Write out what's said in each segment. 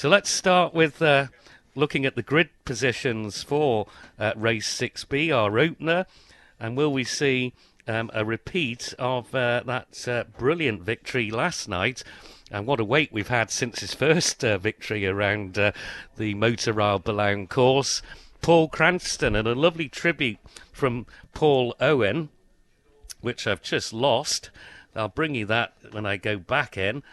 So let's start with looking at the grid positions for race 6B, our opener, and will we see a repeat of that brilliant victory last night? And what a wait we've had since his first victory around the Motor Rail Boulogne course. Paul Cranston, and a lovely tribute from Paul Owen, which I've just lost. I'll bring you that when I go back in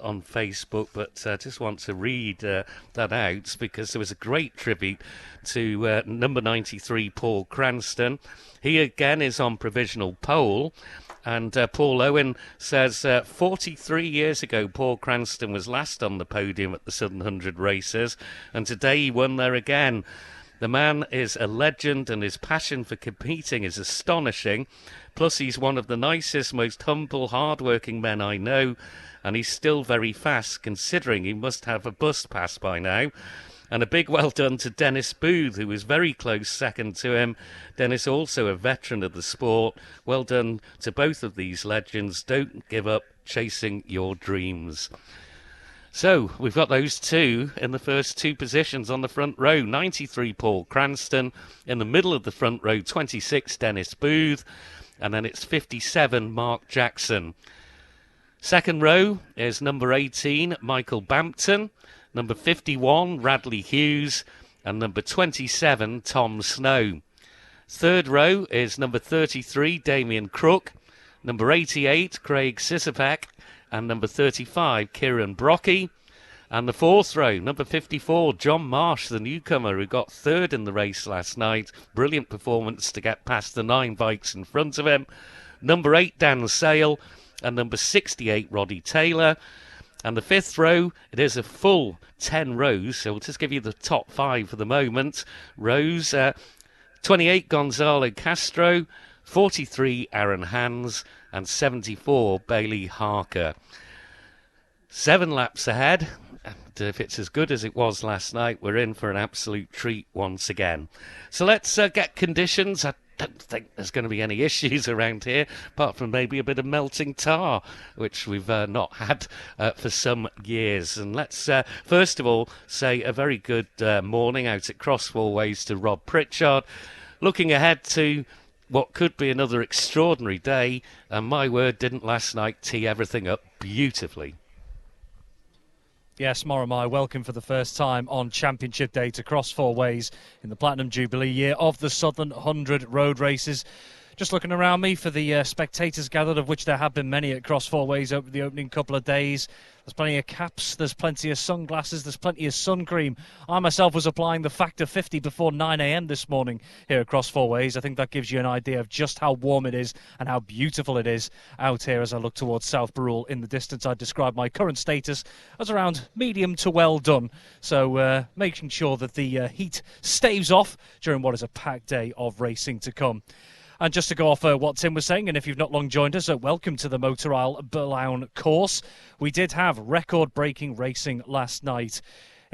on Facebook, but I just want to read that out because there was a great tribute to number 93, Paul Cranston. He again is on provisional pole, and Paul Owen says 43 years ago Paul Cranston was last on the podium at the Southern 100 races, and today he won there again. The man is a legend, and his passion for competing is astonishing. Plus, he's one of the nicest, most humble, hard-working men I know, and he's still very fast, considering he must have a bus pass by now. And a big well done to Dennis Booth, who was very close second to him. Dennis, also a veteran of the sport. Well done to both of these legends. Don't give up chasing your dreams. So, we've got those two in the first two positions on the front row. 93, Paul Cranston. In the middle of the front row, 26, Dennis Booth. And then it's 57, Mark Jackson. Second row is number 18, Michael Bampton. Number 51, Radley Hughes. And number 27, Tom Snow. Third row is number 33, Damien Crook. Number 88, Craig Sisapek. And number 35, Kieran Brocky. And the fourth row, number 54, John Marsh, the newcomer who got third in the race last night. Brilliant performance to get past the 9 bikes in front of him. Number 8, Dan Sale. And number 68, Roddy Taylor. And the fifth row, it is a full 10 rows, so we'll just give you the top 5 for the moment. Rows, 28, Gonzalo Castro. 43, Aaron Hans. And 74, Bailey Harker. 7 laps ahead. And if it's as good as it was last night, we're in for an absolute treat once again. So let's get conditions. I don't think there's going to be any issues around here, apart from maybe a bit of melting tar, which we've not had for some years. And let's first of all say a very good morning out at Cross Four Ways to Rob Pritchard. Looking ahead to what could be another extraordinary day, and my word, didn't last night tee everything up beautifully. Yes, Moramai, welcome for the first time on Championship Day to Cross Four Ways in the Platinum Jubilee year of the Southern 100 road races. Just looking around me for the spectators gathered, of which there have been many at Cross Four Ways over the opening couple of days. There's plenty of caps, there's plenty of sunglasses, there's plenty of sun cream. I myself was applying the factor 50 before 9 a.m. this morning here at Cross Four Ways. I think that gives you an idea of just how warm it is and how beautiful it is out here as I look towards South Barrule. In the distance, I'd describe my current status as around medium to well done. So making sure that the heat staves off during what is a packed day of racing to come. And just to go off what Tim was saying, and if you've not long joined us, welcome to the Motor Rail Boulogne course. We did have record-breaking racing last night.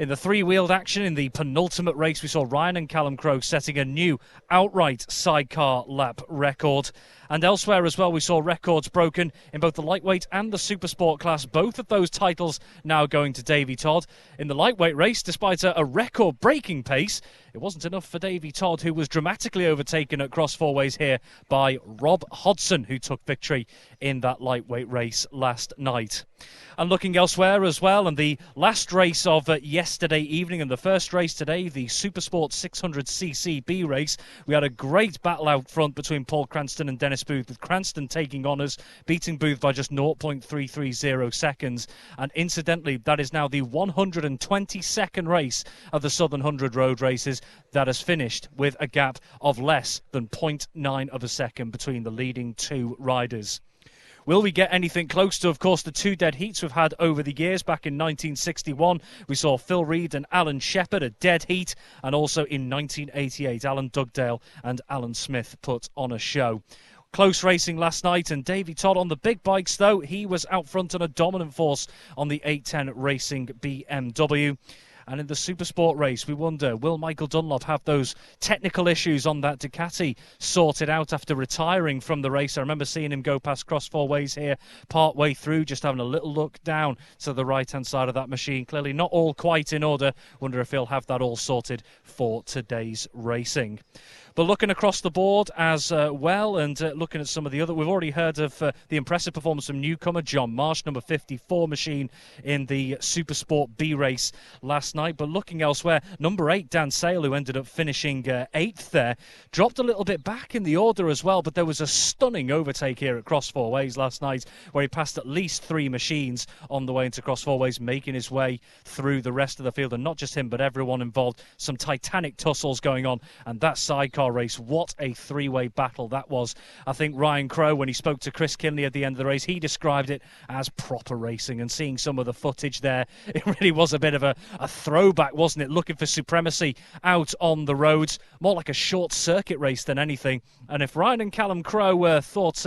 In the three-wheeled action in the penultimate race, we saw Ryan and Callum Crowe setting a new outright sidecar lap record. And elsewhere as well, we saw records broken in both the lightweight and the supersport class. Both of those titles now going to Davy Todd. In the lightweight race, despite a record-breaking pace, it wasn't enough for Davy Todd, who was dramatically overtaken at Cross Four Ways here by Rob Hodson, who took victory in that lightweight race last night. And looking elsewhere as well, and the last race of yesterday evening and the first race today, the Supersport 600cc B race, we had a great battle out front between Paul Cranston and Dennis Booth, with Cranston taking honours, beating Booth by just 0.330 seconds. And incidentally, that is now the 122nd race of the Southern 100 road races that has finished with a gap of less than 0.9 of a second between the leading two riders. Will we get anything close to, of course, the two dead heats we've had over the years? Back in 1961, we saw Phil Reed and Alan Shepherd, a dead heat. And also in 1988, Alan Dugdale and Alan Smith put on a show. Close racing last night, and Davy Todd on the big bikes, though, he was out front on a dominant force on the 810 Racing BMW. And in the Supersport race, we wonder, will Michael Dunlop have those technical issues on that Ducati sorted out after retiring from the race? I remember seeing him go past Cross Four Ways here part way through, just having a little look down to the right-hand side of that machine. Clearly not all quite in order. Wonder if he'll have that all sorted for today's racing. But looking across the board as well, and looking at some of the other, we've already heard of the impressive performance from newcomer John Marsh, number 54 machine in the Supersport B race last night. But looking elsewhere, number 8 Dan Sale, who ended up finishing 8th there, dropped a little bit back in the order as well. But there was a stunning overtake here at Cross Four Ways last night, where he passed at least 3 machines on the way into Cross Four Ways, making his way through the rest of the field. And not just him, but everyone involved. Some titanic tussles going on, and that sidecar race, what a three-way battle that was. I think Ryan Crowe, when he spoke to Chris Kinley at the end of the race, he described it as proper racing, and seeing some of the footage there, it really was a bit of a throwback, wasn't it? Looking for supremacy out on the roads, more like a short circuit race than anything. And if Ryan and Callum Crowe thought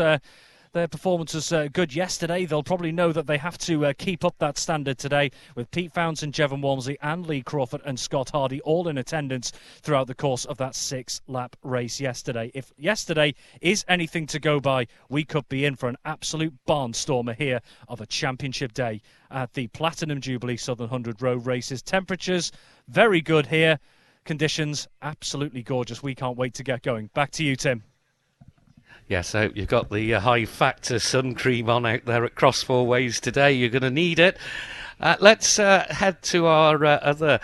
their performance was good yesterday, they'll probably know that they have to keep up that standard today, with Pete Fountain, Jevon Walmsley and Lee Crawford and Scott Hardy all in attendance throughout the course of that 6-lap race yesterday. If yesterday is anything to go by, we could be in for an absolute barnstormer here of a championship day at the Platinum Jubilee Southern 100 Road Races. Temperatures very good here, conditions absolutely gorgeous. We can't wait to get going. Back to you, Tim. Yes, I hope you've got the high-factor sun cream on out there at Cross Four Ways today. You're going to need it. Let's head to our other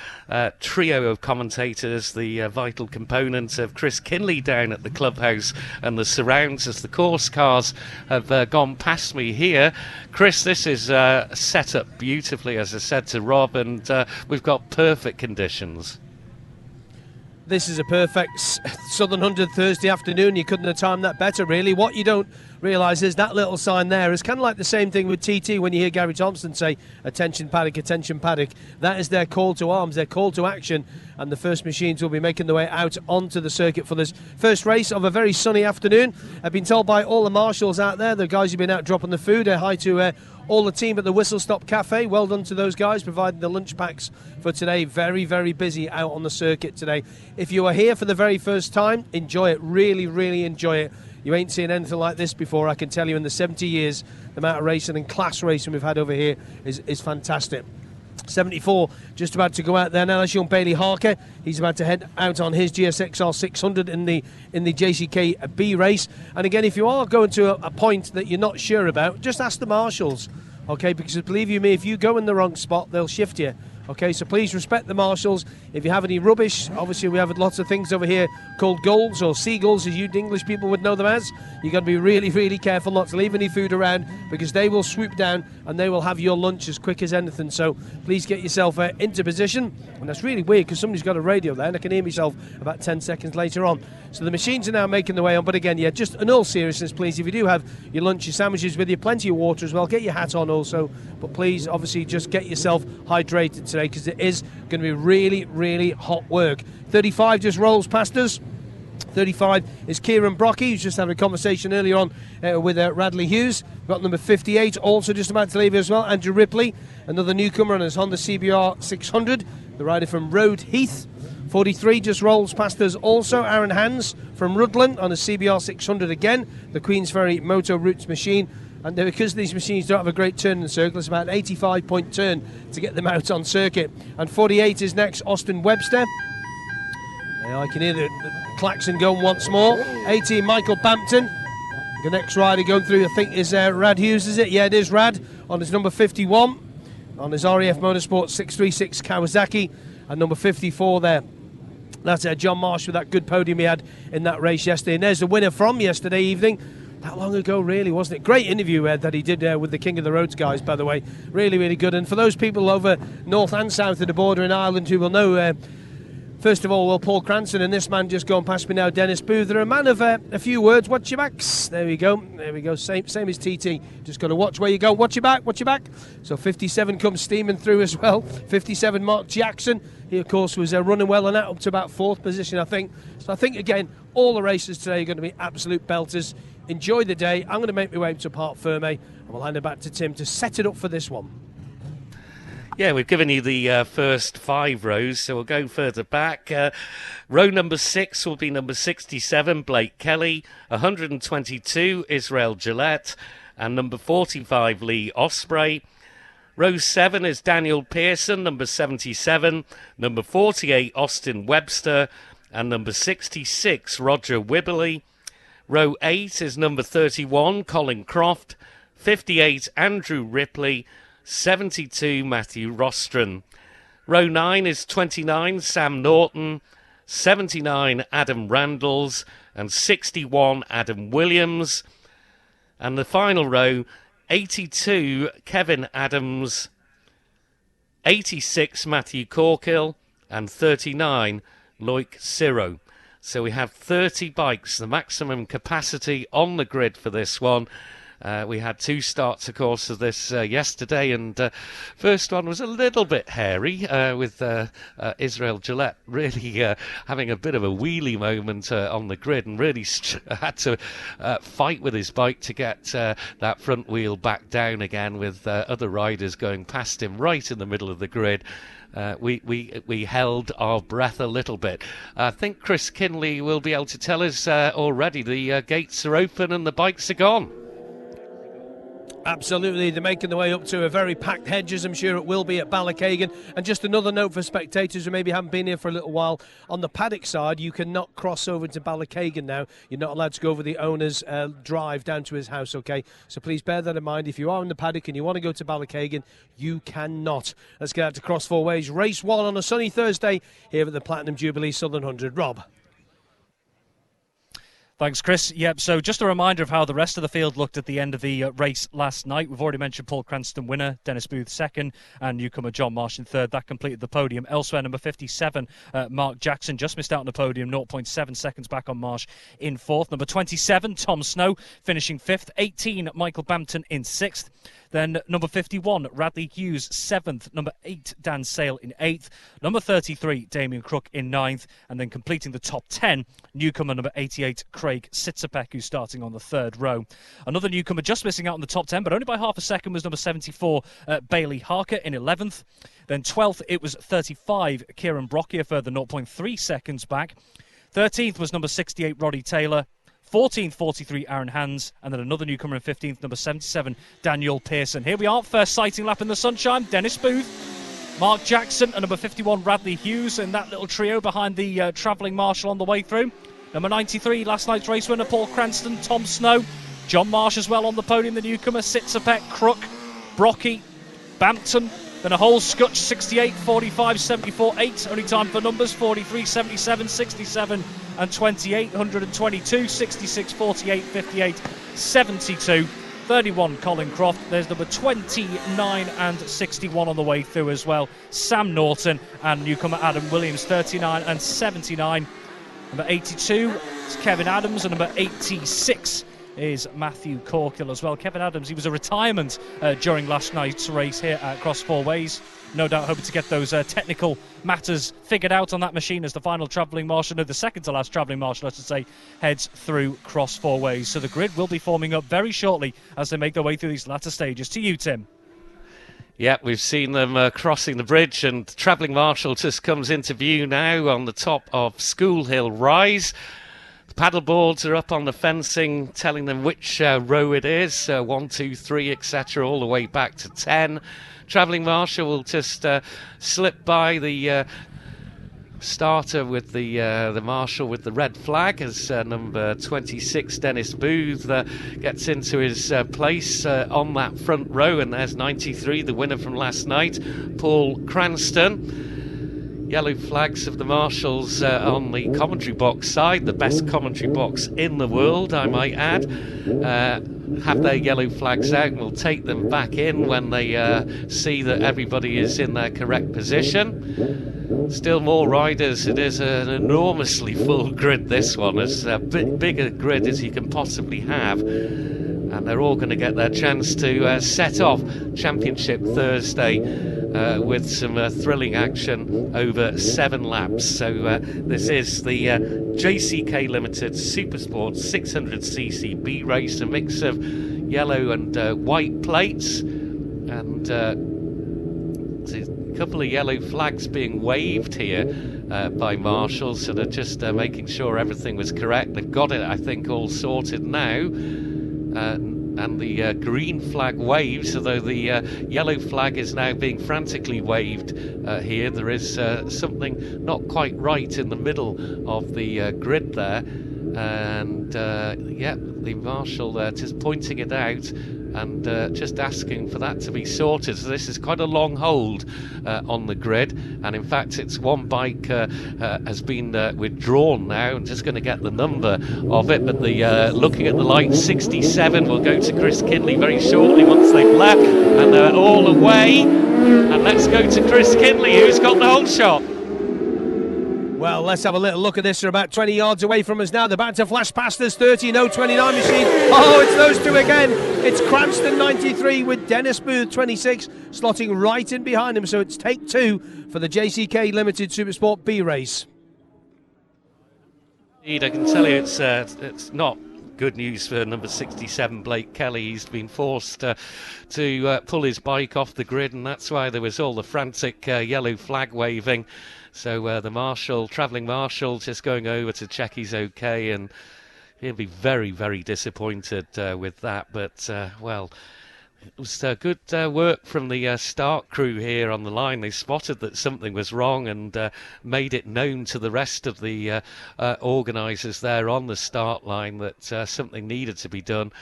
trio of commentators, the vital component of Chris Kinley down at the clubhouse and the surrounds as the course cars have gone past me here. Chris, this is set up beautifully, as I said to Rob, and we've got perfect conditions. This is a perfect Southern 100 Thursday afternoon. You couldn't have timed that better, really. What you don't realise is that little sign there is kind of like the same thing with TT when you hear Gary Thompson say, attention paddock, attention paddock. That is their call to arms, their call to action, and the first machines will be making their way out onto the circuit for this first race of a very sunny afternoon. I've been told by all the marshals out there, the guys who've been out dropping the food, hi to all the team at the Whistle Stop Cafe. Well done to those guys providing the lunch packs for today. Very, very busy out on the circuit today. If you are here for the very first time, enjoy it. Really, really enjoy it. You ain't seen anything like this before, I can tell you. In the 70 years, the amount of racing and class racing we've had over here is fantastic. 74 just about to go out there now. That's young Bailey Harker. He's about to head out on his GSXR 600 in the JCK B race. And again, if you are going to a point that you're not sure about, just ask the marshals, okay? Because believe you me, if you go in the wrong spot, they'll shift you. Okay, so please respect the marshals. If you have any rubbish, obviously we have lots of things over here called gulls or seagulls, as you English people would know them as. You've got to be really, really careful not to leave any food around, because they will swoop down and they will have your lunch as quick as anything. So please get yourself into position. And that's really weird, because somebody's got a radio there and I can hear myself about 10 seconds later on. So the machines are now making their way on. But again, yeah, just in all seriousness, please, if you do have your lunch, your sandwiches with you, plenty of water as well, get your hat on also. But please, obviously, just get yourself hydrated today, because it is going to be really, really hot work. 35 just rolls past us. 35 is Kieran Brocky, who's just having a conversation earlier on with Radley Hughes. We've got number 58 also just about to leave as well, Andrew Ripley, another newcomer on his Honda CBR 600, the rider from Road Heath. 43 just rolls past us also, Aaron Hans from Rutland on a CBR 600 again, the Queensferry Moto Roots machine. And because these machines don't have a great turn in the circle, it's about an 85-point turn to get them out on circuit. And 48 is next, Austin Webster. I can hear the klaxon going once more. 18, Michael Bampton. The next rider going through, I think, is Rad Hughes, is it? Yeah, it is Rad on his number 51. On his RAF Motorsport 636 Kawasaki. And number 54 there. That's John Marsh with that good podium he had in that race yesterday. And there's the winner from yesterday evening. That long ago, really, wasn't it? Great interview that he did with the King of the Roads guys, by the way. Really, really good. And for those people over north and south of the border in Ireland who will know, first of all, well, Paul Cranston, and this man just going past me now, Dennis Booth. They're a man of a few words. Watch your backs. There we go. There we go. Same as TT. Just got to watch where you go. Watch your back. Watch your back. So 57 comes steaming through as well. 57, Mark Jackson. He, of course, was running well and up to about 4th position, I think. So I think, again, all the races today are going to be absolute belters. Enjoy the day. I'm going to make my way to Parc Fermé, and we'll hand it back to Tim to set it up for this one. Yeah, we've given you the first 5 rows, so we'll go further back. Row number 6 will be number 67, Blake Kelly, 122, Israel Gillette, and number 45, Lee Osprey. Row 7 is Daniel Pearson, number 77, number 48, Austin Webster, and number 66, Roger Wibberley. Row 8 is number 31, Colin Croft, 58, Andrew Ripley, 72, Matthew Rostron. Row 9 is 29, Sam Norton, 79, Adam Randalls, and 61, Adam Williams. And the final row, 82, Kevin Adams, 86, Matthew Corkill, and 39, Loic Siro. So we have 30 bikes, the maximum capacity on the grid for this one. We had 2 starts, of course, of this yesterday, and first one was a little bit hairy with Israel Gillette really having a bit of a wheelie moment on the grid, and really had to fight with his bike to get that front wheel back down again, with other riders going past him right in the middle of the grid. We held our breath a little bit. I think Chris Kinley will be able to tell us already the gates are open and the bikes are gone. Absolutely, they're making their way up to a very packed hedges. I'm sure it will be at Ballackagan. And just another note for spectators who maybe haven't been here for a little while, on the paddock side you cannot cross over to Ballackagan now. You're not allowed to go over the owner's drive down to his house, okay? So please bear that in mind. If you are in the paddock and you want to go to Ballackagan, you cannot. Let's get out to Cross Four Ways. Race 1 on a sunny Thursday here at the Platinum Jubilee Southern 100. Rob. Thanks, Chris. Yep, so just a reminder of how the rest of the field looked at the end of the race last night. We've already mentioned Paul Cranston winner, Dennis Booth second, and newcomer John Marsh in third. That completed the podium. Elsewhere, number 57, Mark Jackson, just missed out on the podium, 0.7 seconds back on Marsh in fourth. Number 27, Tom Snow, finishing fifth. 18, Michael Bampton in sixth. Then number 51, Radley Hughes, 7th. Number 8, Dan Sale in 8th. Number 33, Damien Crook in 9th. And then completing the top 10, newcomer number 88, Craig Sitzapek, who's starting on the 3rd row. Another newcomer just missing out on the top 10, but only by half a second, was number 74, Bailey Harker in 11th. Then 12th, it was 35, Kieran Brockie, a further 0.3 seconds back. 13th was number 68, Roddy Taylor. 14th, 43, Aaron Hands, and then another newcomer in 15th, number 77, Daniel Pearson. Here we are, first sighting lap in the sunshine. Dennis Booth, Mark Jackson, and number 51, Radley Hughes, and that little trio behind the travelling marshal on the way through. Number 93, last night's race winner, Paul Cranston, Tom Snow, John Marsh as well on the podium, the newcomer, Sitzapek, Crook, Brockie, Bampton, then a whole scutch, 68, 45, 74, 8, only time for numbers, 43, 77, 67, and 28, 122, 66, 48, 58, 72, 31, Colin Croft. There's number 29 and 61 on the way through as well. Sam Norton and newcomer Adam Williams, 39 and 79. Number 82 is Kevin Adams, and number 86 is Matthew Corkill as well. Kevin Adams, he was a retirement during last night's race here at Cross Four Ways. No doubt hoping to get those technical matters figured out on that machine as the final travelling marshal, no, the second to last travelling marshal, I should say, heads through Cross Four Ways. So the grid will be forming up very shortly as they make their way through these latter stages. To you, Tim. Yeah, we've seen them crossing the bridge, and the travelling marshal just comes into view now on the top of School Hill Rise. The paddle boards are up on the fencing, telling them which row it is, 1, 2, 3, etc., all the way back to 10. Travelling marshal will just slip by the starter with the marshal with the red flag as number 26, Dennis Booth, gets into his place on that front row, and there's 93, the winner from last night, Paul Cranston. Yellow flags of the marshals on the commentary box side, the best commentary box in the world, I might add. Have their yellow flags out, and we'll take them back in when they see that everybody is in their correct position. Still more riders. It is an enormously full grid, this one. It's a bigger grid as you can possibly have. And they're all going to get their chance to set off Championship Thursday with some thrilling action over 7 laps. So this is the JCK Limited Supersport 600cc B race, a mix of yellow and white plates, and there's a couple of yellow flags being waved here by marshals, so they're just making sure everything was correct. They've got it, I think, all sorted now. And the green flag waves, although the yellow flag is now being frantically waved here. There is something not quite right in the middle of the grid there. And the marshal just pointing it out and just asking for that to be sorted. So this is quite a long hold on the grid, and in fact it's one bike has been withdrawn now. I'm just going to get the number of it, but the looking at the light, 67 will go to Chris Kinley very shortly once they've left, and they're all away. And let's go to Chris Kinley, who's got the whole shot. Well, let's have a little look at this. They're about 20 yards away from us now. They're about to flash past this 30.029 machine. Oh, it's those two again. It's Cranston 93 with Dennis Booth 26 slotting right in behind him. So it's take two for the JCK Limited Supersport B race. Indeed, I can tell you it's not good news for number 67 Blake Kelly. He's been forced to pull his bike off the grid, and that's why there was all the frantic yellow flag waving. So the travelling marshal, just going over to check he's okay, and he'll be very, very disappointed with that. But, it was good work from the start crew here on the line. They spotted that something was wrong and made it known to the rest of the organisers there on the start line that something needed to be done.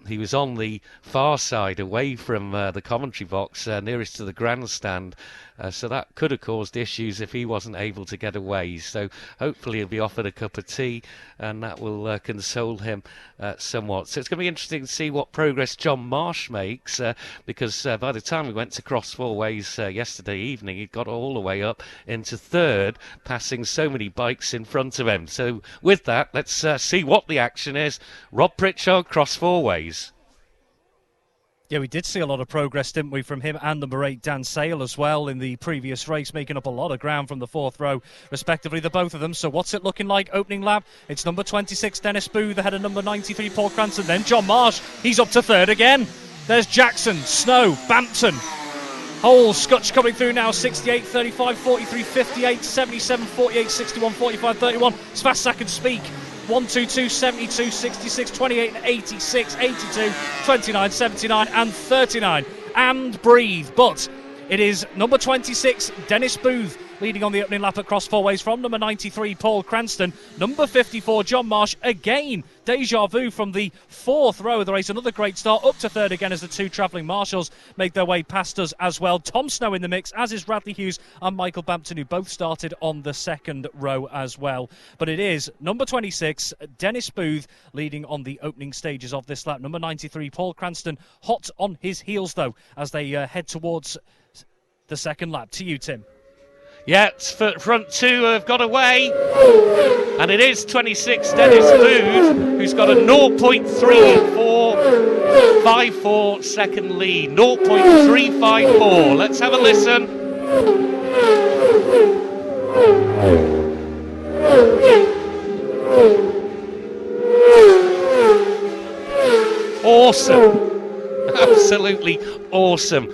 He was on the far side, away from the commentary box, nearest to the grandstand, so that could have caused issues if he wasn't able to get away. So hopefully he'll be offered a cup of tea, and that will console him somewhat. So it's going to be interesting to see what progress John Marsh makes, because by the time we went to Cross Four Ways yesterday evening, he got all the way up into third, passing so many bikes in front of him. So with that, let's see what the action is. Rob Pritchard, Cross Four Ways. Yeah, we did see a lot of progress, didn't we, from him and number 8, Dan Sale, as well, in the previous race, making up a lot of ground from the fourth row, respectively, the both of them. So what's it looking like opening lap? It's number 26, Dennis Booth, ahead of number 93, Paul Cranston. Then John Marsh, he's up to third again. There's Jackson, Snow, Bampton. Hole, Scutch coming through now, 68, 35, 43, 58, 77, 48, 61, 45, 31. It's fast second speak. 122, 72, 66, 28, 86, 82, 29, 79 and 39. And breathe. But it is number 26, Dennis Booth, leading on the opening lap at Cross Four Ways from number 93, Paul Cranston. Number 54, John Marsh, again, deja vu from the fourth row of the race. Another great start, up to third again as the two travelling marshals make their way past us as well. Tom Snow in the mix, as is Radley Hughes and Michael Bampton, who both started on the second row as well. But it is number 26, Dennis Booth, leading on the opening stages of this lap. Number 93, Paul Cranston, hot on his heels, though, as they head towards the second lap. To you, Tim. Yeah, it's front two have got away, and it is 26 Dennis Booth, who's got a 0.3454 second lead. 0.354. Let's have a listen. Awesome. Absolutely awesome.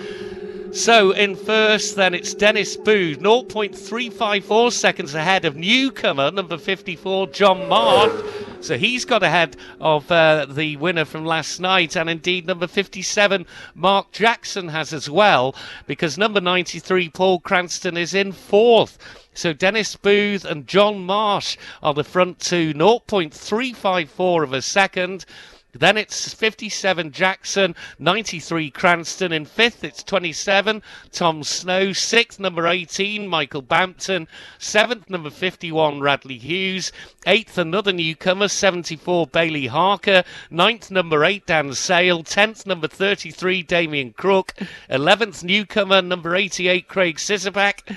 So in first, then, it's Dennis Booth, 0.354 seconds ahead of newcomer number 54, John Marsh. So he's got ahead of the winner from last night, and indeed number 57, Mark Jackson, has as well, because number 93, Paul Cranston, is in fourth. So Dennis Booth and John Marsh are the front two, 0.354 of a second. Then it's 57 Jackson, 93 Cranston. In fifth, it's 27 Tom Snow. Sixth, number 18 Michael Bampton. Seventh, number 51 Radley Hughes. Eighth, another newcomer, 74 Bailey Harker. Ninth, number 8 Dan Sale. 10th, number 33 Damien Crook. 11th, newcomer number 88 Craig Scissorback.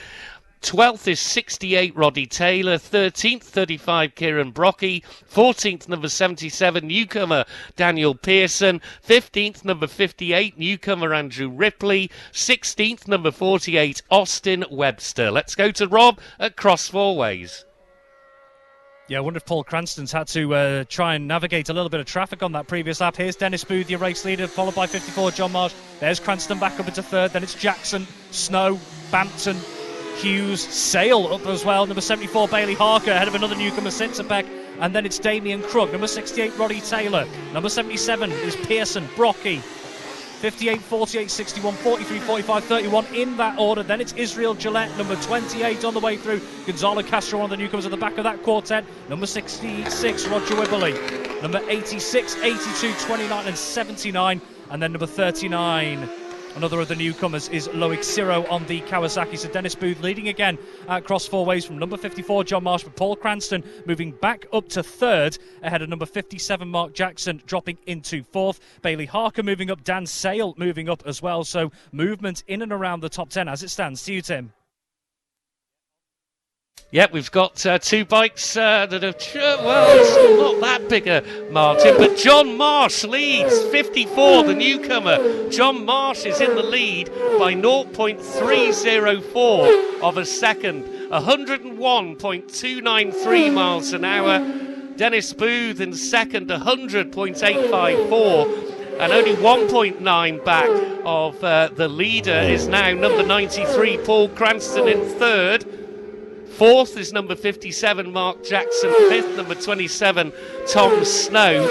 12th is 68 Roddy Taylor, 13th 35 Kieran Brocky, 14th number 77 newcomer Daniel Pearson, 15th number 58 newcomer Andrew Ripley, 16th number 48 Austin Webster. Let's go to Rob at Cross Four Ways. Yeah, I wonder if Paul Cranston's had to try and navigate a little bit of traffic on that previous lap. Here's Dennis Booth, your race leader, followed by 54 John Marsh. There's Cranston back up into third. Then it's Jackson, Snow, Bampton, Hughes, Sale up as well. Number 74 Bailey Harker ahead of another newcomer, Sitzapek. And then it's Damien Krug. Number 68 Roddy Taylor. Number 77 is Pearson, Brocky. 58, 48, 61, 43, 45, 31 in that order. Then it's Israel Gillette, number 28 on the way through. Gonzalo Castro, one of the newcomers at the back of that quartet. Number 66, Roger Wibberley. Number 86, 82, 29 and 79. And then number 39, another of the newcomers, is Loic Ciro on the Kawasaki. So Dennis Booth leading again at cross four ways from number 54 John Marsh, but Paul Cranston moving back up to third ahead of number 57 Mark Jackson, dropping into fourth. Bailey Harker moving up, Dan Sale moving up as well. So movement in and around the top 10 as it stands. To you, Tim. Yep, we've got two bikes that have, well, it's not that bigger, Martin, but John Marsh leads, 54, the newcomer. John Marsh is in the lead by 0.304 of a second, 101.293 miles an hour. Dennis Booth in second, 100.854, and only 1.9 back of the leader is now number 93, Paul Cranston in third. Fourth is number 57, Mark Jackson. Fifth, number 27, Tom Snow.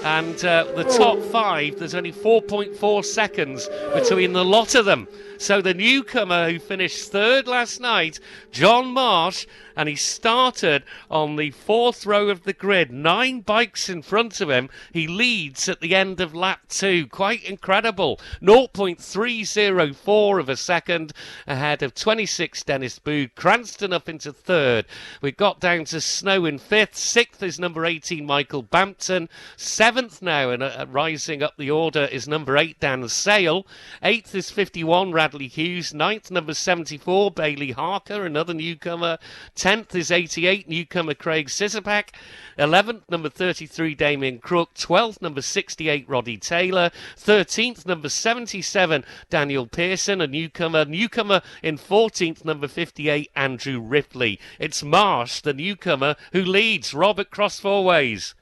And the top five, there's only 4.4 seconds between the lot of them. So the newcomer who finished third last night, John Marsh, and he started on the fourth row of the grid, 9 bikes in front of him. He leads at the end of lap 2. Quite incredible. 0.304 of a second ahead of 26 Dennis Booth. Cranston up into third. We got down to Snow in fifth. Sixth is number 18 Michael Bampton. Seventh now, and rising up the order, is number 8 Dan Sale. Eighth is 51 Radley Hughes. Ninth, number 74 Bailey Harker, another newcomer. 10th is 88 newcomer Craig Sisapak. 11th, number 33 Damien Crook. 12th, number 68 Roddy Taylor. 13th, number 77 Daniel Pearson, a newcomer. Newcomer in 14th, number 58 Andrew Ripley. It's Marsh, the newcomer, who leads. Robert Cross four ways.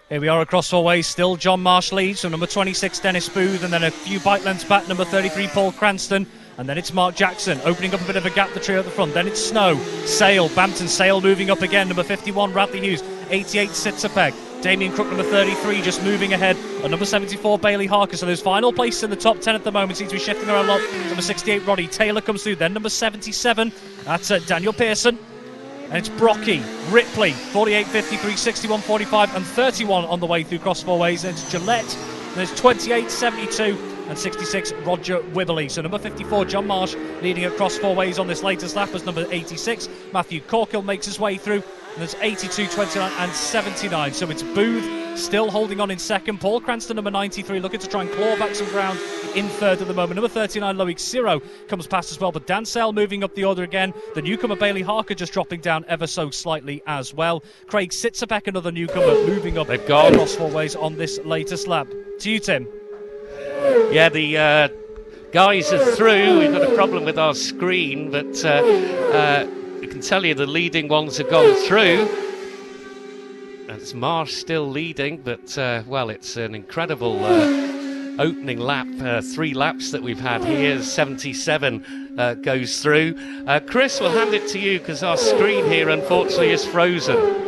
Here we are across four ways, still John Marsh leads, so number 26 Dennis Booth, and then a few bike lengths back, number 33 Paul Cranston, and then it's Mark Jackson opening up a bit of a gap, the trio at the front. Then it's Snow, Sale, Bampton, Sale moving up again, number 51 Radley Hughes, 88 Sitzapeg, Damien Crook number 33 just moving ahead, and number 74 Bailey Harker. So those final places in the top 10 at the moment seems to be shifting around a lot. Number 68 Roddy Taylor comes through, then number 77, that's Daniel Pearson. And it's Brocky, Ripley, 48, 53, 61, 45 and 31 on the way through cross four ways. And it's Gillette, and it's 28, 72 and 66 Roger Wibberley. So number 54 John Marsh leading across four ways on this latest lap as number 86 Matthew Corkill makes his way through. And there's 82, 29 and 79. So it's Booth still holding on in second. Paul Cranston, number 93, looking to try and claw back some ground in third at the moment. Number 39, Loic Ciro, comes past as well. But Dan Sale moving up the order again. The newcomer, Bailey Harker, just dropping down ever so slightly as well. Craig Sitzapek, another newcomer, moving up across four ways on this latest lap. To you, Tim. Yeah, the guys are through. We've got a problem with our screen, but I can tell you the leading ones have gone through. It's Marsh still leading, but, well, it's an incredible opening lap. 3 laps that we've had here. 77 goes through. Chris, we'll hand it to you because our screen here, unfortunately, is frozen.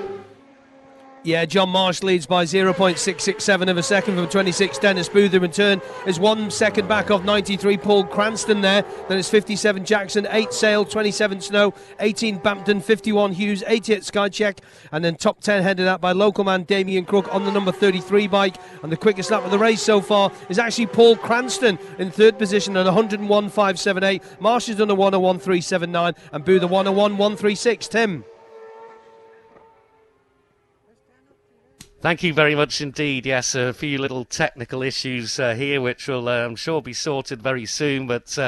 Yeah, John Marsh leads by 0.667 of a second from 26 Dennis Booth, who in turn is 1 second back of 93 Paul Cranston there. Then it's 57 Jackson, 8 Sale, 27 Snow, 18 Bampton, 51 Hughes, 88 Skycheck, and then top 10 headed out by local man Damien Crook on the number 33 bike. And the quickest lap of the race so far is actually Paul Cranston in third position at 101.578. Marsh has done a 101.379 and Booth a 101.136. Tim. Thank you very much indeed. Yes, a few little technical issues here, which will, I'm sure, be sorted very soon. But,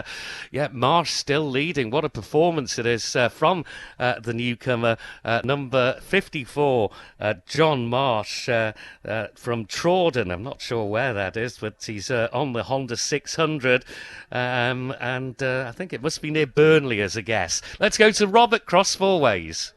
yeah, Marsh still leading. What a performance it is from the newcomer, number 54, John Marsh from Trawden. I'm not sure where that is, but he's on the Honda 600. And I think it must be near Burnley as a guess. Let's go to Robert Cross four ways.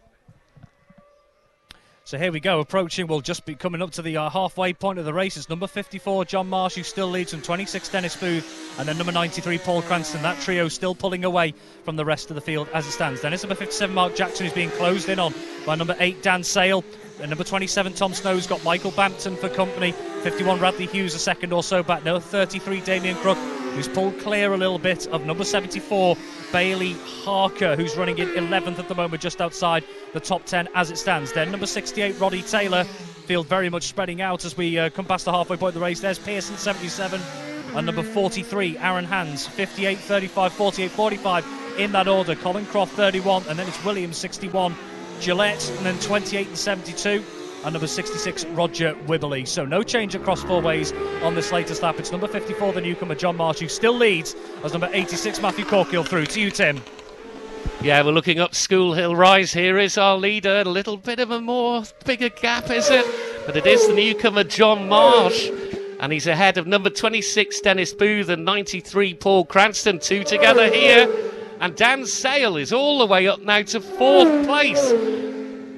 So here we go, approaching, we'll just be coming up to the halfway point of the race. It's number 54, John Marsh, who still leads from 26, Dennis Booth, and then number 93, Paul Cranston. That trio still pulling away from the rest of the field as it stands. Then it's number 57, Mark Jackson, who's being closed in on by number 8, Dan Sale. And number 27, Tom Snow's got Michael Bampton for company. 51, Radley Hughes, a second or so back. Now 33, Damien Crook, who's pulled clear a little bit of number 74, Bailey Harker, who's running in 11th at the moment, just outside the top 10 as it stands. Then number 68, Roddy Taylor. Field very much spreading out as we come past the halfway point of the race. There's Pearson, 77, and number 43, Aaron Hands, 58, 35, 48, 45 in that order. Colin Croft, 31, and then it's Williams, 61, Gillette, and then 28 and 72. And number 66, Roger Wibberley. So no change across four ways on this latest lap. It's number 54, the newcomer, John Marsh, who still leads as number 86, Matthew Corkill, through. To you, Tim. Yeah, we're looking up School Hill Rise. Here is our leader. A little bit of a bigger gap, is it? But it is the newcomer, John Marsh. And he's ahead of number 26, Dennis Booth, and 93, Paul Cranston. Two together here. And Dan Sale is all the way up now to fourth place.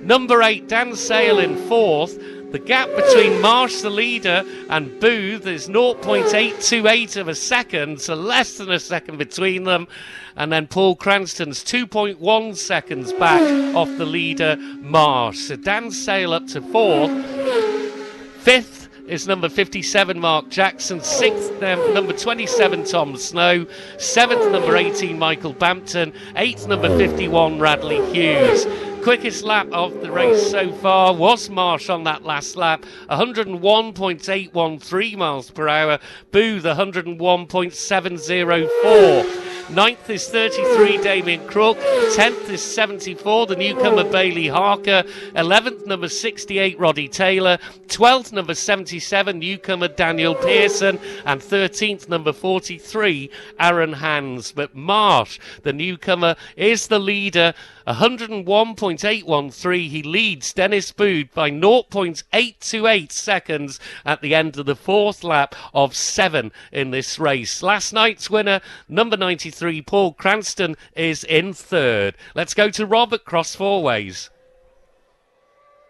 Number 8, Dan Sale in fourth. The gap between Marsh, the leader, and Booth is 0.828 of a second, so less than a second between them. And then Paul Cranston's 2.1 seconds back off the leader, Marsh. So Dan Sale up to fourth. Fifth is number 57, Mark Jackson. Sixth, number 27, Tom Snow. Seventh, number 18, Michael Bampton. Eighth, number 51, Radley Hughes. Quickest lap of the race so far was Marsh on that last lap, 101.813 miles per hour. Booth, 101.704. Ninth is 33, Damien Crook. 10th is 74, the newcomer Bailey Harker. 11th, number 68, Roddy Taylor. 12th, number 77, newcomer Daniel Pearson. And 13th, number 43, Aaron Hands. But Marsh, the newcomer, is the leader. 101.813. He leads Dennis Booth by 0.828 seconds at the end of the fourth lap of 7 in this race. Last night's winner, number 93, Paul Cranston, is in third. Let's go to Rob at Cross Four Ways.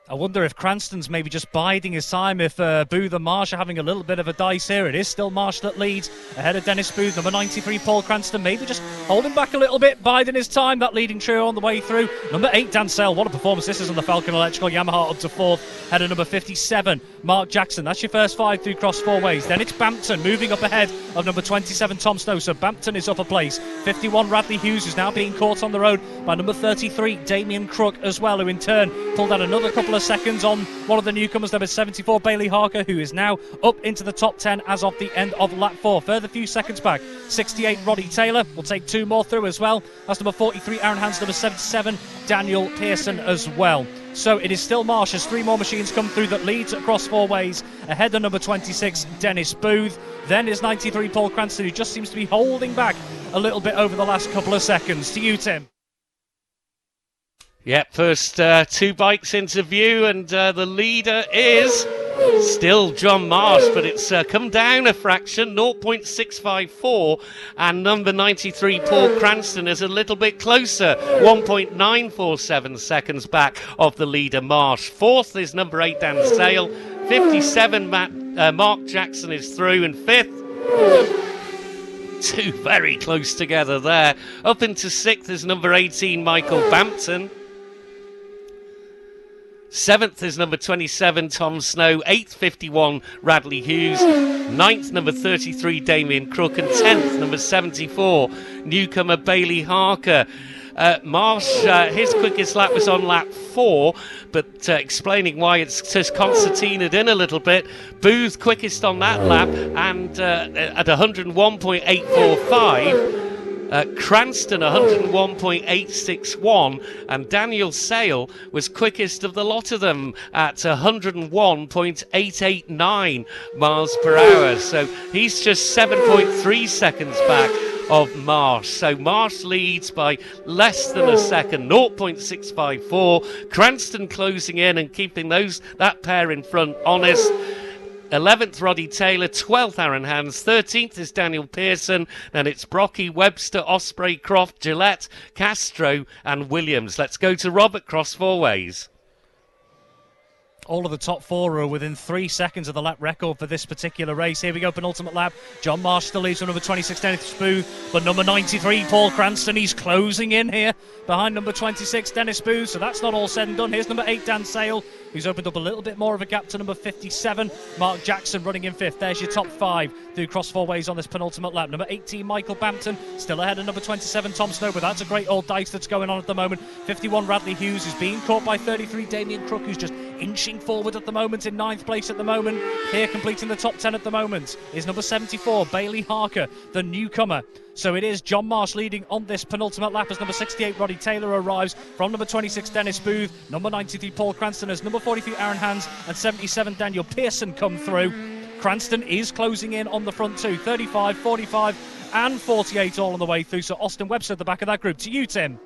I wonder if Cranston's maybe just biding his time, if Booth and Marsh are having a little bit of a dice here. It is still Marsh that leads ahead of Dennis Booth. Number 93, Paul Cranston, maybe just holding back a little bit, biding his time. That leading trio on the way through. Number 8, Dan Sale, what a performance this is on the Falcon Electrical Yamaha, up to fourth. Ahead of number 57, Mark Jackson. That's your first 5 through Cross Four Ways. Then it's Bampton moving up ahead of number 27, Tom Snow. So Bampton is up a place. 51, Radley Hughes, who's now being caught on the road by number 33, Damien Crook as well, who in turn pulled out another couple of seconds on one of the newcomers, number 74, Bailey Harker, who is now up into the top 10 as of the end of lap 4. Further few seconds back, 68, Roddy Taylor. We'll take 2 more through as well. That's number 43, Aaron Hands, number 77, Daniel Pearson as well. So it is still Marsh as 3 more machines come through that leads across 4 ways. Ahead of number 26, Dennis Booth. Then is 93, Paul Cranston, who just seems to be holding back a little bit over the last couple of seconds. To you, Tim. Yep, first 2 bikes into view, and the leader is still John Marsh, but it's come down a fraction, 0.654, and number 93, Paul Cranston, is a little bit closer, 1.947 seconds back of the leader, Marsh. Fourth is number 8, Dan Sale. 57, Mark Jackson is through, and fifth, 2 very close together there. Up into 6th is number 18, Michael Bampton. 7th is number 27, Tom Snow. 8th, 51, Radley Hughes. 9th, number 33, Damien Crook. And 10th, number 74, newcomer Bailey Harker. Marsh, his quickest lap was on lap 4, but explaining why it's just concertinaed in a little bit. Booth quickest on that lap, and at 101.845. Cranston 101.861, and Daniel Sale was quickest of the lot of them at 101.889 miles per hour. So he's just 7.3 seconds back of Marsh. So Marsh leads by less than a second, 0.654. Cranston closing in and keeping that pair in front honest. 11th, Roddy Taylor. 12th, Aaron Hands. 13th is Daniel Pearson. Then it's Brocky, Webster, Osprey, Croft, Gillette, Castro and Williams. Let's go to Robert Cross Four Ways. All of the top four are within 3 seconds of the lap record for this particular race. Here we go, penultimate lap. John Marsh still leads from number 26, Dennis Booth, but number 93, Paul Cranston, he's closing in here behind number 26, Dennis Booth. So that's not all said and done. Here's number 8, Dan Sale, who's opened up a little bit more of a gap to number 57, Mark Jackson, running in 5th. There's your top 5 through cross 4 ways on this penultimate lap. Number 18, Michael Bampton, still ahead of number 27, Tom Snow, but that's a great old dice that's going on at the moment. 51, Radley Hughes, is being caught by 33, Damien Crook, who's just inching forward at the moment, in 9th place at the moment. Here, completing the top 10 at the moment, is number 74, Bailey Harker, the newcomer. So it is John Marsh leading on this penultimate lap as number 68, Roddy Taylor, arrives from number 26, Dennis Booth, number 93, Paul Cranston, as number 43, Aaron Hans, and 77, Daniel Pearson come through. Cranston is closing in on the front two, 35, 45 and 48 all on the way through. So Austin Webster at the back of that group. To you, Tim.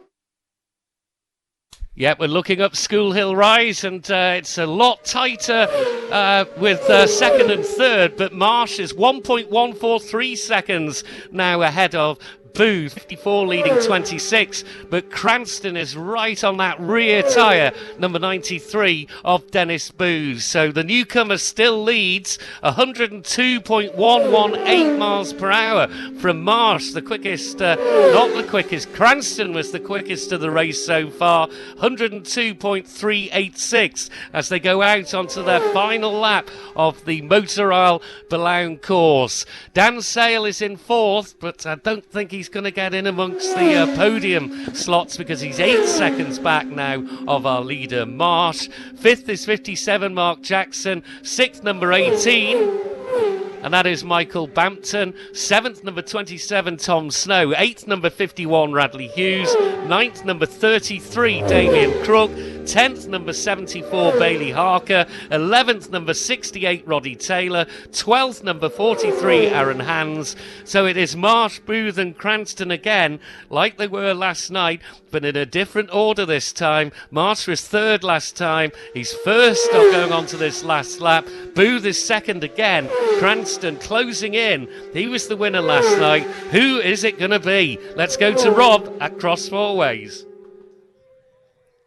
Yeah, we're looking up School Hill Rise, and it's a lot tighter with second and third, but Marsh is 1.143 seconds now ahead of Booth, 54 leading 26, but Cranston is right on that rear tyre, number 93 of Dennis Booth. So the newcomer still leads 102.118 miles per hour from Marsh, the quickest, not the quickest, Cranston was the quickest of the race so far, 102.386 as they go out onto their final lap of the Motor Isle Boulogne course. Dan Sale is in 4th, but I don't think he's going to get in amongst the podium slots because he's 8 seconds back now of our leader Marsh. 5th is 57, Mark Jackson. 6th, number 18, and that is Michael Bampton. 7th, number 27, Tom Snow. 8th, number 51, Radley Hughes. 9th, number 33, Damien Crook. 10th, number 74, Bailey Harker. 11th, number 68, Roddy Taylor. 12th, number 43, Aaron Hans. So it is Marsh, Booth and Cranston again, like they were last night, but in a different order this time. Marsh was 3rd last time. He's 1st going on to this last lap. Booth is 2nd again. Cranston closing in. He was the winner last night. Who is it going to be? Let's go to Rob at Cross Four Ways.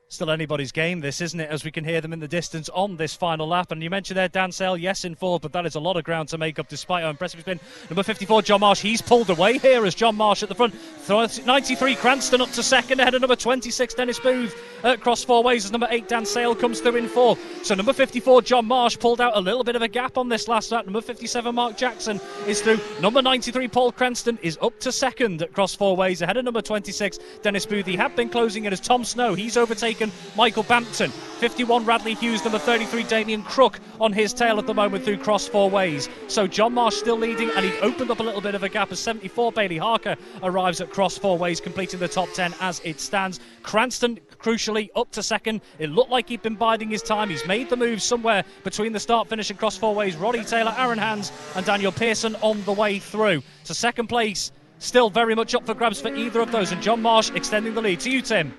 Still anybody's game, this, isn't it, as we can hear them in the distance on this final lap. And you mentioned there Dan Sale, yes, in 4th, but that is a lot of ground to make up despite how impressive he's been. Number 54, John Marsh, he's pulled away here as John Marsh at the front. 93, Cranston up to 2nd, ahead of number 26, Dennis Booth at cross 4 ways as number 8, Dan Sale, comes through in 4th. So number 54, John Marsh, pulled out a little bit of a gap on this last lap. Number 57, Mark Jackson, is through. Number 93, Paul Cranston, is up to 2nd at cross 4 ways, ahead of number 26, Dennis Booth. He had been closing in as Tom Snow. He's overtaken Michael Bampton. 51, Radley Hughes. Number 33, Damien Crook, on his tail at the moment through cross 4 ways. So John Marsh still leading, and he opened up a little bit of a gap as 74, Bailey Harker, arrives at cross 4 ways, completing the top 10 as it stands. Cranston, crucially, up to 2nd. It looked like he'd been biding his time. He's made the move somewhere between the start, finish and cross 4 ways. Roddy Taylor, Aaron Hans and Daniel Pearson on the way through. So 2nd place still very much up for grabs for either of those, and John Marsh extending the lead. To you, Tim.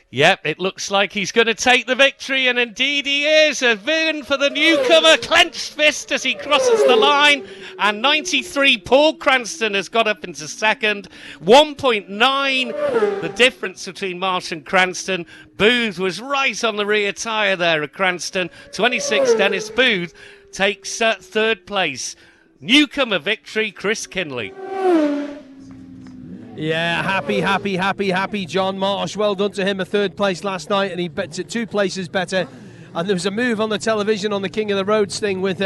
Yep, it looks like he's going to take the victory, and indeed he is. A win for the newcomer, clenched fist as he crosses the line. And 93, Paul Cranston, has got up into 2nd. 1.9, the difference between Marsh and Cranston. Booth was right on the rear tyre there at Cranston. 26, Dennis Booth takes 3rd place. Newcomer victory, Chris Kinley. Yeah, happy John Marsh. Well done to him, a 3rd place last night, and he bets it 2 places better. And there was a move on the television on the King of the Roads thing with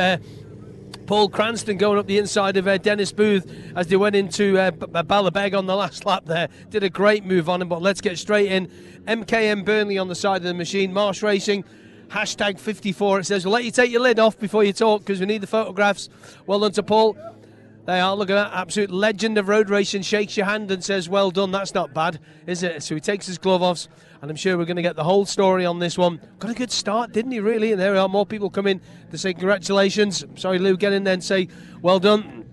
Paul Cranston going up the inside of Dennis Booth as they went into Ballabeg on the last lap there. Did a great move on him, but let's get straight in. MKM Burnley on the side of the machine. Marsh Racing, hashtag 54. It says, we'll let you take your lid off before you talk because we need the photographs. Well done to Paul. They are. Look at that absolute legend of road racing. Shakes your hand and says, well done. That's not bad, is it? So he takes his glove off, and I'm sure we're going to get the whole story on this one. Got a good start, didn't he, really? And there are more people coming to say congratulations. Sorry, Lou, get in there and say well done.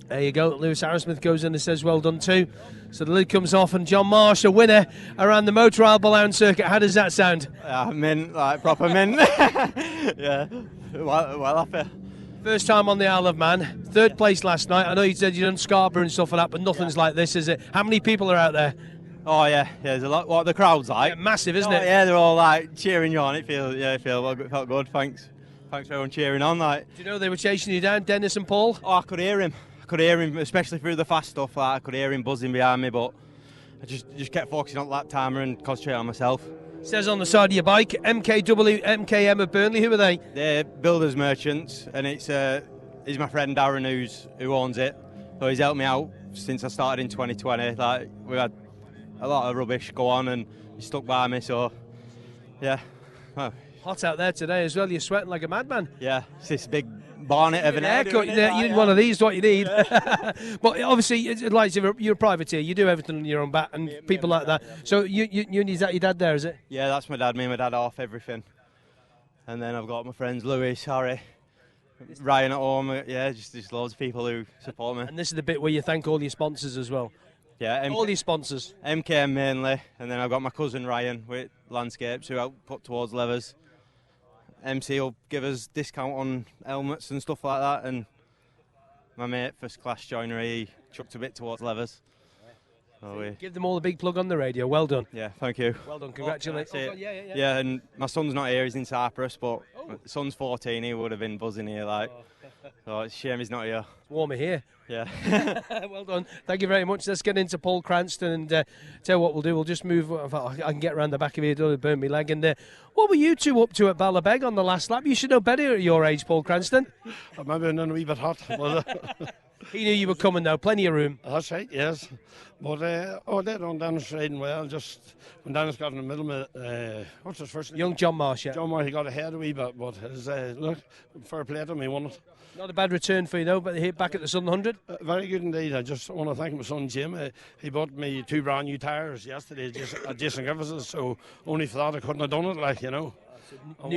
There you go. Lewis Arrowsmith goes in and says well done too. So the lid comes off, and John Marsh, a winner around the Motor Isle Boulogne circuit. How does that sound? Mint, like proper mint. Yeah, well happy. First time on the Isle of Man, 3rd place last night. I know you said you done Scarborough and stuff like that, but nothing's like this, is it? How many people are out there? Oh yeah, there's a lot. What the crowd's like? Yeah, massive, isn't it? Yeah, they're all like cheering you on. It felt good. Thanks for everyone cheering on. Like, Do you know they were chasing you down, Dennis and Paul? oh, I could hear him. Especially through the fast stuff. Like, I could hear him buzzing behind me, but I just kept focusing on the lap timer and concentrating on myself. Says on the side of your bike, MKM of Burnley. Who are they? They're builders merchants, and it's my friend Darren who owns it. So he's helped me out since I started in 2020. Like, we had a lot of rubbish go on, and he stuck by me. So yeah, oh, Hot out there today as well. You're sweating like a madman. yeah, it's this big bonnet of an Haircut. You need one of these. What you need. But obviously, it's like you're a privateer. You do everything on your own bat, and people like that. So is that your dad there? Is it? Yeah, that's my dad. Me and my dad off everything, and then I've got my friends Lewis, Harry, Ryan at home. Yeah, just loads of people who support me. And this is the bit where you thank all your sponsors as well. Yeah, All these sponsors. MKM mainly, and then I've got my cousin Ryan with Landscapes who help put towards levers. MC will give us discount on helmets and stuff like that, and my mate First Class Joinery, he chucked a bit towards levers. So Give them all a big plug on the radio. Well done. yeah, thank you. Well done. Congratulations. That's it. Yeah. Yeah, and my son's not here, he's in Cyprus, but my son's 14, he would have been buzzing here, like. So it's a shame he's not here. It's warmer here. Yeah. Well done. Thank you very much. Let's get into Paul Cranston and tell you what we'll do. We'll just move. I can get around the back of here, don't burn me leg. And what were you two up to at Ballabeg on the last lap? You should know better at your age, Paul Cranston. I remember being a wee bit hot. He knew you were coming now. Plenty of room. That's right, yes. But they don't Dennis riding well. Just when Dennis got in the middle of what's his first name? Young John Marsh, yeah. John Marsh, he got ahead a wee bit, but his look, fair play to him, he won it. Not a bad return for you though, but here back at the Southern 100. Very good indeed. I just want to thank my son Jim. He bought me 2 brand new tyres yesterday at Jason Griffiths, so only for that I couldn't have done it, like, you know. I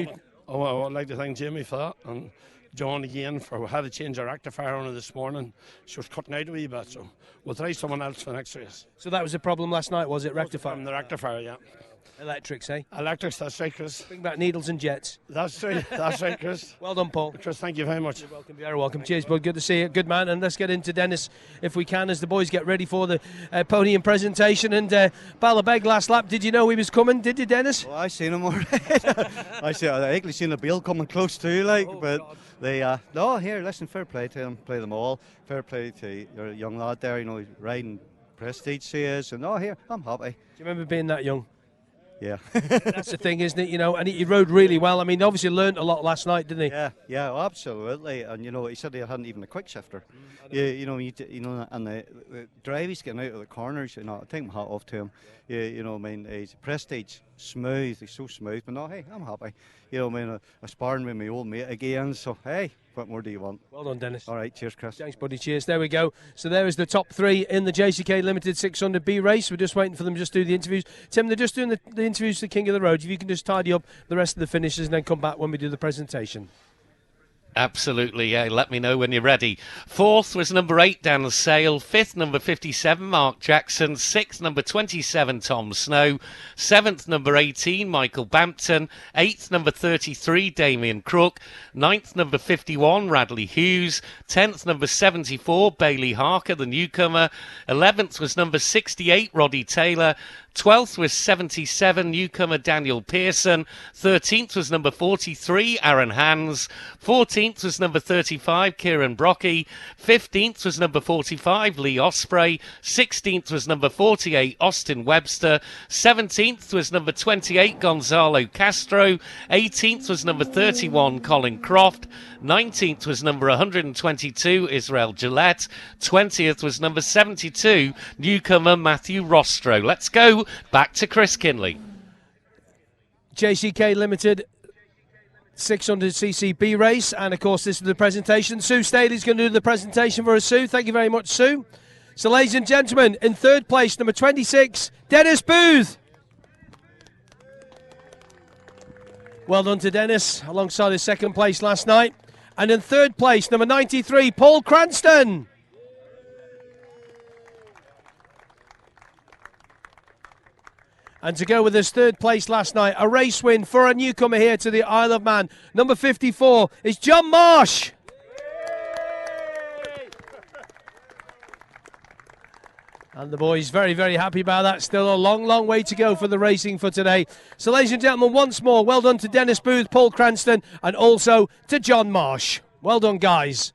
would like to thank Jimmy for that, and John again for we had to change our rectifier on it this morning. She was cutting out a wee bit, so we'll try someone else for the next race. So that was a problem last night, was it? Rectifier? From the rectifier, yeah. Electrics, eh? Electrics, that's right, Chris. Bring back needles and jets. That's right, Chris. Well done, Paul. Chris, thank you very much. You're welcome, very welcome. Cheers, bud. Good to see you. Good man. And let's get into Dennis if we can as the boys get ready for the podium presentation. And Ballabeg last lap, did you know he was coming? Did you, Dennis? Well, I seen him already. I actually seen the Bill coming close too, like, but God. They no, here, listen, fair play to him, play them all. Fair play to your young lad there, you know, he's riding Prestige he is, and here, I'm happy. Do you remember being that young? Yeah. That's the thing, isn't it? You know, and he rode really well. I mean, obviously learnt a lot last night, didn't he? Yeah, absolutely. And you know, he said he hadn't even a quick shifter. You know, and the drive he's getting out of the corners. You know, I take my hat off to him. You know, I mean, he's Prestige, smooth. He's so smooth. But no, hey, I'm happy. You know, I mean, I'm sparring with my old mate again. So hey, what more do you want? Well done, Dennis. All right, cheers, Chris. Thanks, buddy. Cheers. There we go. So there is the top 3 in the JCK Limited 600B race. We're just waiting for them to just do the interviews. Tim, they're just doing the interviews to the King of the Road. If you can just tidy up the rest of the finishes and then come back when we do the presentation. Absolutely, yeah. Let me know when you're ready. 4th was number 8, Dan Sale. 5th, number 57, Mark Jackson. 6th, number 27, Tom Snow. 7th, number 18, Michael Bampton. 8th, number 33, Damien Crook. 9th, number 51, Radley Hughes. 10th, number 74, Bailey Harker, the newcomer. 11th was number 68, Roddy Taylor. 12th was 77, newcomer Daniel Pearson. 13th was number 43, Aaron Hans. 14th was number 35, Kieran Brocky. 15th was number 45, Lee Osprey. 16th was number 48, Austin Webster. 17th was number 28, Gonzalo Castro. 18th was number 31, Colin Croft. 19th was number 122, Israel Gillette. 20th was number 72, newcomer Matthew Rostro. Let's go back to Chris Kinley. JCK Limited 600cc B race, and of course this is the presentation. Sue Staley's going to do the presentation for us. Sue, thank you very much, Sue. So ladies and gentlemen, in 3rd place, number 26, Dennis Booth. Well done to Dennis, alongside his 2nd place last night. And in 3rd place, number 93, Paul Cranston. And to go with his 3rd place last night, a race win for a newcomer here to the Isle of Man. Number 54 is John Marsh. And the boys very, very happy about that. Still a long, long way to go for the racing for today. So, ladies and gentlemen, once more, well done to Dennis Booth, Paul Cranston, and also to John Marsh. Well done, guys.